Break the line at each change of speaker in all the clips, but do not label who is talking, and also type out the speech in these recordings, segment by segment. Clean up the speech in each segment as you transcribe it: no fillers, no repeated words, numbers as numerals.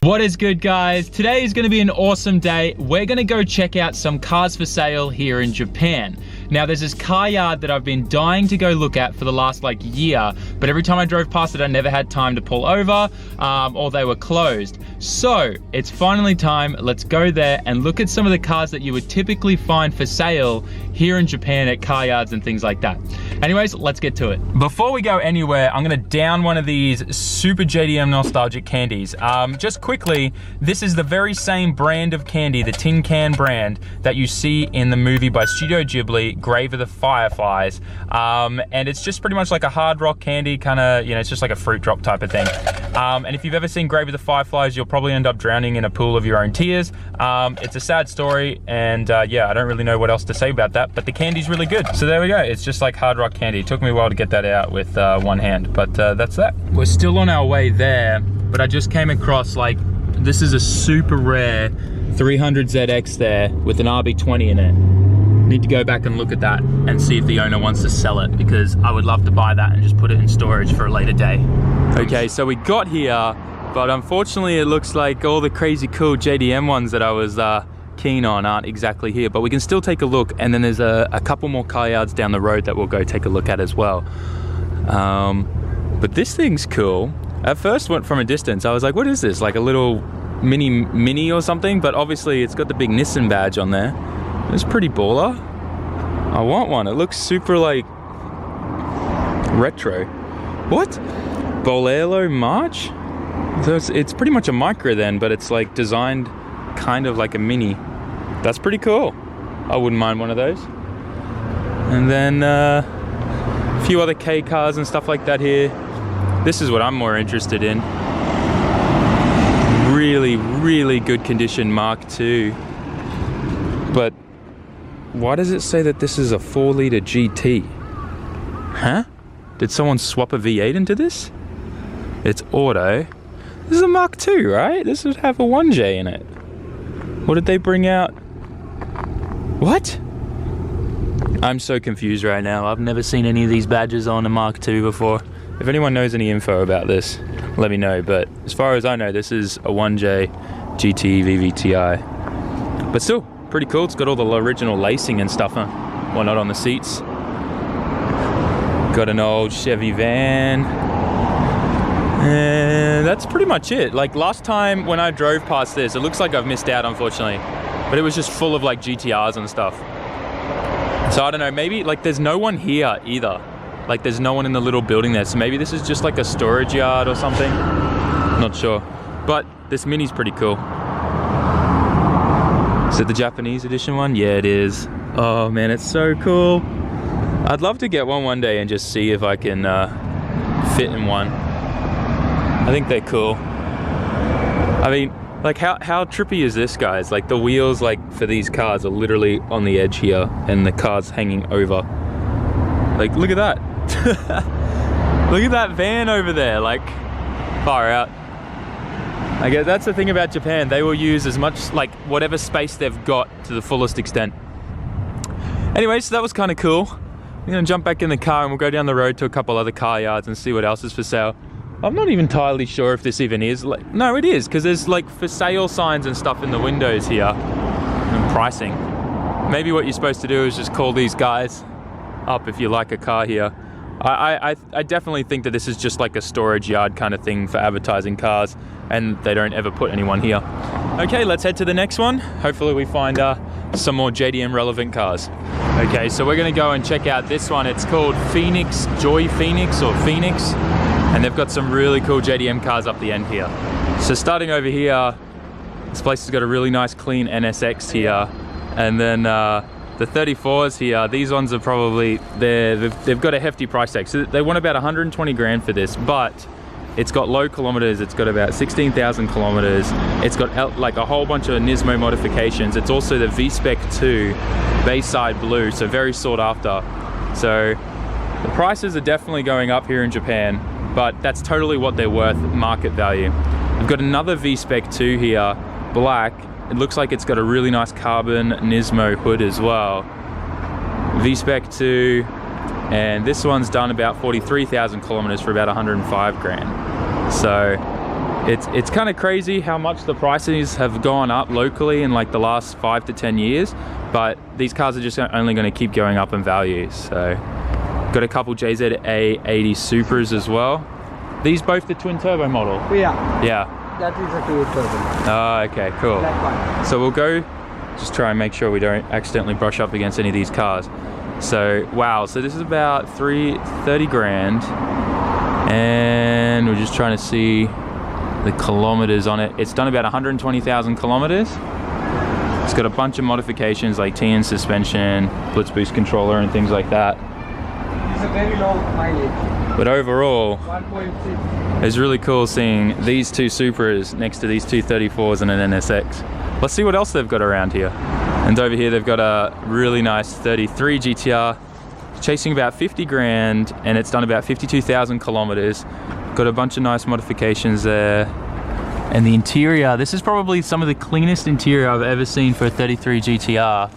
What is good, guys? Today is going to be an awesome day. We're going to go check out some cars for sale here in Japan. Now, there's this car yard that I've been dying to go look at for the last year, but every time I drove past it, I never had time to pull over, or they were closed. So it's finally time. Let's go there and look at some of the cars that you would typically find for sale here in Japan at car yards and things like that. Anyways, let's get to it. Before we go anywhere, I'm gonna down one of these super JDM nostalgic candies. Just quickly, this is the very same brand of candy, the tin can brand that you see in the movie by Studio Ghibli, Grave of the Fireflies. And it's just pretty much like a hard rock candy, kind of, you know, it's just like a fruit drop type of thing. And if you've ever seen Grave of the Fireflies, you'll probably end up drowning in a pool of your own tears. It's a sad story, and yeah, I don't really know what else to say about that, but the candy's really good. So there we go, it's just like hard rock candy. It took me a while to get that out with one hand, but that's that. We're still on our way there, but I just came across this is a super rare 300ZX there with an RB20 in it. Need to go back and look at that and see if the owner wants to sell it, because I would love to buy that and just put it in storage for a later day. Okay, so we got here, but unfortunately it looks like all the crazy cool JDM ones that I was keen on aren't exactly here, but we can still take a look, and then there's a couple more car yards down the road that we'll go take a look at as well. But this thing's cool. At first, went from a distance, I was like, what is this? Like a little mini or something? But obviously it's got the big Nissan badge on there. It's pretty baller. I want one. It looks super retro. What? Bolero March? So it's pretty much a micro then, but it's designed kind of like a mini. That's pretty cool. I wouldn't mind one of those. And then a few other K cars and stuff like that here. This is what I'm more interested in. Really, really good condition Mark II. But why does it say that this is a 4-liter GT? Huh? Did someone swap a V8 into this? It's auto. This is a Mark II, right? This would have a 1J in it. What did they bring out? What? I'm so confused right now. I've never seen any of these badges on a Mark II before. If anyone knows any info about this, let me know. But as far as I know, this is a 1J GT VVTi. But still, pretty cool. It's got all the original lacing and stuff, huh? Well, not on the seats. Got an old Chevy van. And that's pretty much it. Last time when I drove past this, it looks like I've missed out, unfortunately. But it was just full of GTRs and stuff. So I don't know, maybe there's no one here either. There's no one in the little building there. So maybe this is just a storage yard or something. Not sure. But this Mini's pretty cool. Is it the Japanese edition one? Yeah, it is. Oh man, it's so cool. I'd love to get one day and just see if I can fit in one. I think they're cool. I mean, how trippy is this, guys? The wheels, for these cars are literally on the edge here, and the car's hanging over. Look at that. Look at that van over there, far out. I guess that's the thing about Japan. They will use as much, whatever space they've got to the fullest extent. Anyway, so that was kind of cool. I'm gonna jump back in the car and we'll go down the road to a couple other car yards and see what else is for sale. I'm not even entirely sure if this even is. No, it is, because there's for sale signs and stuff in the windows here, and pricing. Maybe what you're supposed to do is just call these guys up if you like a car here. I definitely think that this is just a storage yard kind of thing for advertising cars, and they don't ever put anyone here. Okay, let's head to the next one. Hopefully we find some more JDM relevant cars. Okay, so we're gonna go and check out this one. It's called Phoenix, Joy Phoenix or Phoenix, and they've got some really cool JDM cars up the end here. So starting over here, this place has got a really nice clean NSX here, and then the 34s here, these ones are probably, they've got a hefty price tag. So they want about 120 grand for this, but it's got low kilometers. It's got about 16,000 kilometers. It's got a whole bunch of Nismo modifications. It's also the VSPEC II Bayside Blue, so very sought after. So the prices are definitely going up here in Japan, but that's totally what they're worth, market value. We've got another VSPEC II here, black. It looks like it's got a really nice carbon Nismo hood as well. VSPEC II, and this one's done about 43,000 kilometers for about 105 grand. So it's kind of crazy how much the prices have gone up locally in like the last 5 to 10 years, but these cars are just only going to keep going up in value. So got a couple JZA 80 Supras as well. These both the twin turbo model?
Yeah.
Yeah.
That is a twin turbo.
Oh, okay, cool. So we'll go just try and make sure we don't accidentally brush up against any of these cars. So wow, so this is about 30 grand, and we're just trying to see the kilometers on it. It's done about 120,000 kilometers. It's got a bunch of modifications like TN suspension, blitz boost controller and things like that.
It's a very low mileage.
But overall,
1.6.
it's really cool seeing these two Supras next to these two 34s and an NSX. Let's see what else they've got around here. And over here they've got a really nice 33 GTR, chasing about 50 grand, and it's done about 52,000 kilometers. Got a bunch of nice modifications there. And the interior, this is probably some of the cleanest interior I've ever seen for a 33 GTR.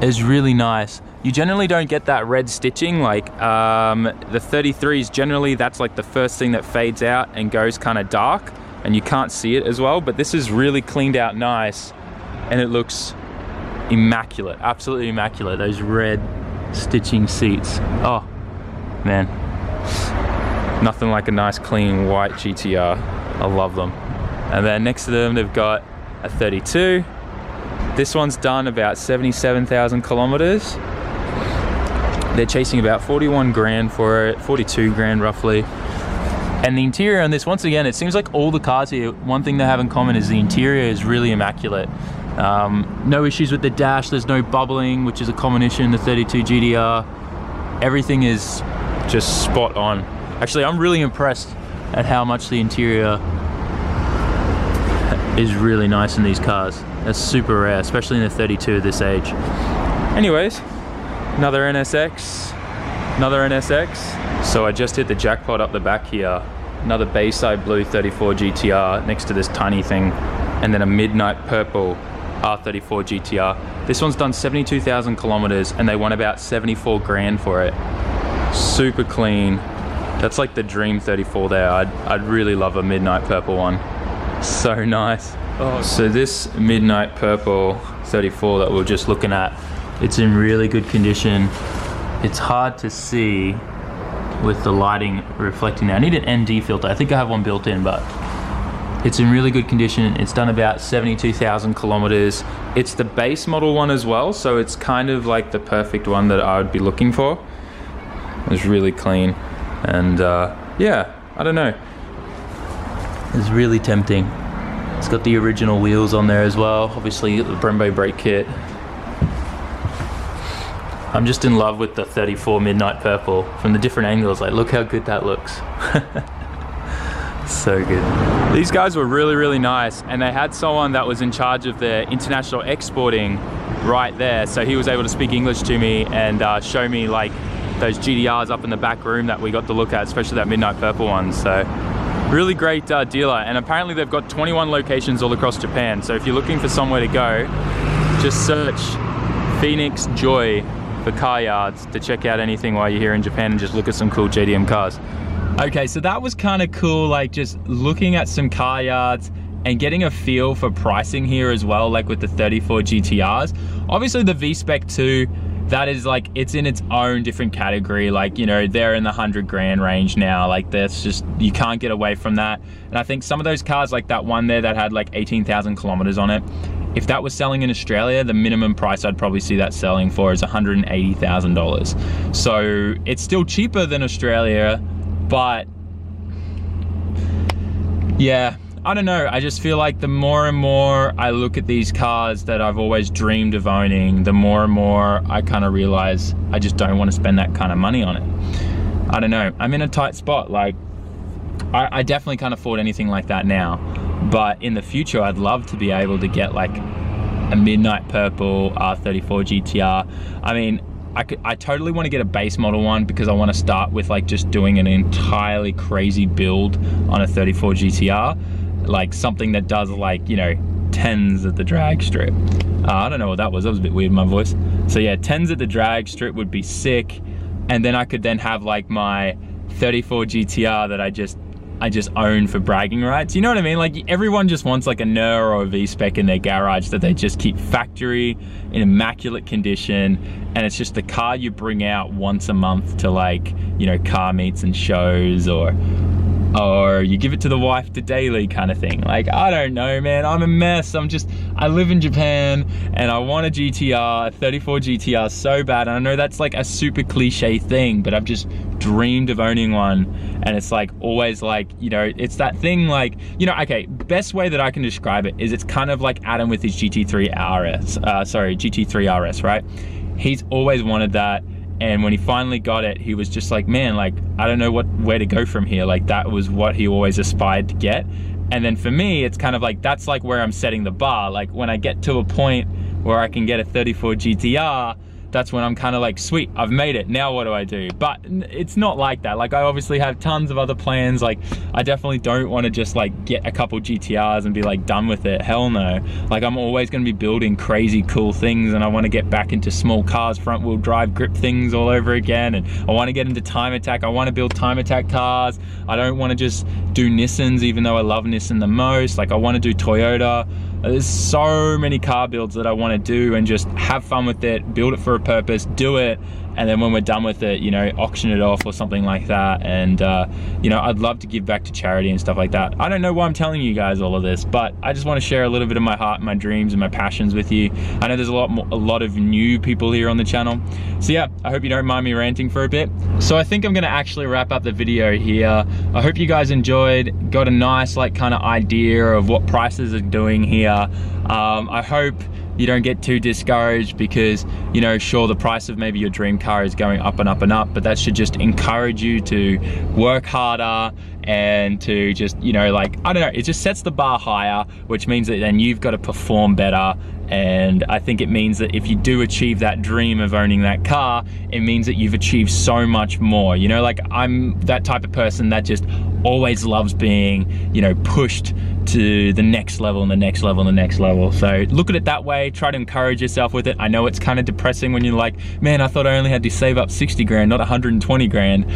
It's really nice. You generally don't get that red stitching, like the 33s generally, that's like the first thing that fades out and goes kind of dark, and you can't see it as well, but this is really cleaned out nice, and it looks immaculate, absolutely immaculate. Those red stitching seats, oh man, nothing like a nice clean white GTR. I love them. And then next to them they've got a 32. This one's done about 77,000 kilometers. They're chasing about 41 grand for it, 42 grand roughly. And the interior on this, once again, it seems like all the cars here, one thing they have in common is the interior is really immaculate. No issues with the dash, there's no bubbling, which is a common issue in the 32 GTR. Everything is just spot on. Actually, I'm really impressed at how much the interior is really nice in these cars. That's super rare, especially in the 32 at this age. Anyways, another NSX. So I just hit the jackpot up the back here. Another Bayside Blue 34 GTR next to this tiny thing, and then a Midnight Purple R34 GTR. This one's done 72,000 kilometers, and they won about 74 grand for it. Super clean. That's like the dream 34 there. I'd really love a Midnight Purple one. So nice. Oh, so this Midnight Purple 34 that we're just looking at, it's in really good condition. It's hard to see with the lighting reflecting there. I need an ND filter. I think I have one built in, but it's in really good condition. It's done about 72,000 kilometers. It's the base model one as well, so it's kind of like the perfect one that I would be looking for. It's really clean, and yeah, I don't know. It's really tempting. It's got the original wheels on there as well. Obviously, the Brembo brake kit. I'm just in love with the 34 Midnight Purple from the different angles. Like, look how good that looks. So good. These guys were really, really nice, and they had someone that was in charge of their international exporting right there. So he was able to speak English to me and show me like those GTRs up in the back room that we got to look at, especially that Midnight Purple one. So really great dealer, and apparently they've got 21 locations all across Japan. So if you're looking for somewhere to go, just search Phoenix Joy for car yards to check out anything while you're here in Japan and just look at some cool JDM cars. Okay, so that was kind of cool, like just looking at some car yards and getting a feel for pricing here as well, like with the 34 GTRs. Obviously the VSPEC II, that is like, it's in its own different category. Like, you know, they're in the 100 grand range now. Like that's just, you can't get away from that. And I think some of those cars, like that one there that had like 18,000 kilometers on it, if that was selling in Australia, the minimum price I'd probably see that selling for is $180,000. So it's still cheaper than Australia, but yeah, I don't know. I just feel like the more and more I look at these cars that I've always dreamed of owning, the more and more I kind of realize I just don't want to spend that kind of money on it. I don't know. I'm in a tight spot. Like, I definitely can't afford anything like that now. But in the future, I'd love to be able to get like a Midnight Purple R34 GTR. I mean, I totally want to get a base model one because I want to start with like just doing an entirely crazy build on a 34 GTR. Like something that does like, you know, 10s at the drag strip. I don't know what that was. That was a bit weird in my voice. So yeah, 10s at the drag strip would be sick. And then I could then have like my 34 GTR that I I just own for bragging rights. You know what I mean? Like everyone just wants like a NER or a VSPEC in their garage that they just keep factory in immaculate condition, and it's just the car you bring out once a month to like, you know, car meets and shows, or you give it to the wife to daily kind of thing. Like, I don't know, man, I'm a mess. I live in Japan and I want a GTR, a 34 GTR so bad. And I know that's like a super cliche thing, but I've just dreamed of owning one. And it's like always like, you know, it's that thing like, you know, okay, best way that I can describe it is it's kind of like Adam with his GT3 RS, right? He's always wanted that. And when he finally got it, he was just like, man, like, I don't know where to go from here. Like that was what he always aspired to get. And then for me, it's kind of like, that's like where I'm setting the bar. Like when I get to a point where I can get a 34 GTR, that's when I'm kind of like, sweet, I've made it. Now what do I do? But it's not like that. Like I obviously have tons of other plans. Like I definitely don't want to just like get a couple GTRs and be like done with it. Hell no. Like I'm always going to be building crazy cool things, and I want to get back into small cars, front wheel drive grip things all over again. And I want to get into time attack. I want to build time attack cars. I don't want to just do Nissans, even though I love Nissan the most. Like I want to do Toyota. There's so many car builds that I want to do and just have fun with it, build it for a purpose, do it, and then when we're done with it, you know, auction it off or something like that. And you know, I'd love to give back to charity and stuff like that. I don't know why I'm telling you guys all of this, but I just want to share a little bit of my heart, my dreams, and my passions with you. I know there's a lot of new people here on the channel, so yeah, I hope you don't mind me ranting for a bit. So I think I'm gonna actually wrap up the video here. I hope you guys enjoyed, got a nice like kind of idea of what prices are doing here. I hope you don't get too discouraged because, you know, sure, the price of maybe your dream car is going up and up and up, but that should just encourage you to work harder and to just, you know, like, I don't know, it just sets the bar higher, which means that then you've got to perform better. And I think it means that if you do achieve that dream of owning that car, it means that you've achieved so much more. You know, like I'm that type of person that just always loves being, you know, pushed to the next level and the next level and the next level. So look at it that way, try to encourage yourself with it. I know it's kind of depressing when you're like, man, I thought I only had to save up 60 grand, not 120 grand.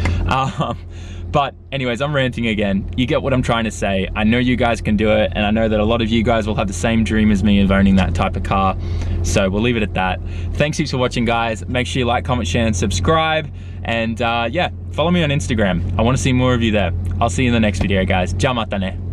But anyways, I'm ranting again. You get what I'm trying to say. I know you guys can do it, and I know that a lot of you guys will have the same dream as me of owning that type of car. So we'll leave it at that. Thanks heaps for watching, guys. Make sure you like, comment, share, and subscribe. And yeah, follow me on Instagram. I want to see more of you there. I'll see you in the next video, guys. Ciao, matane.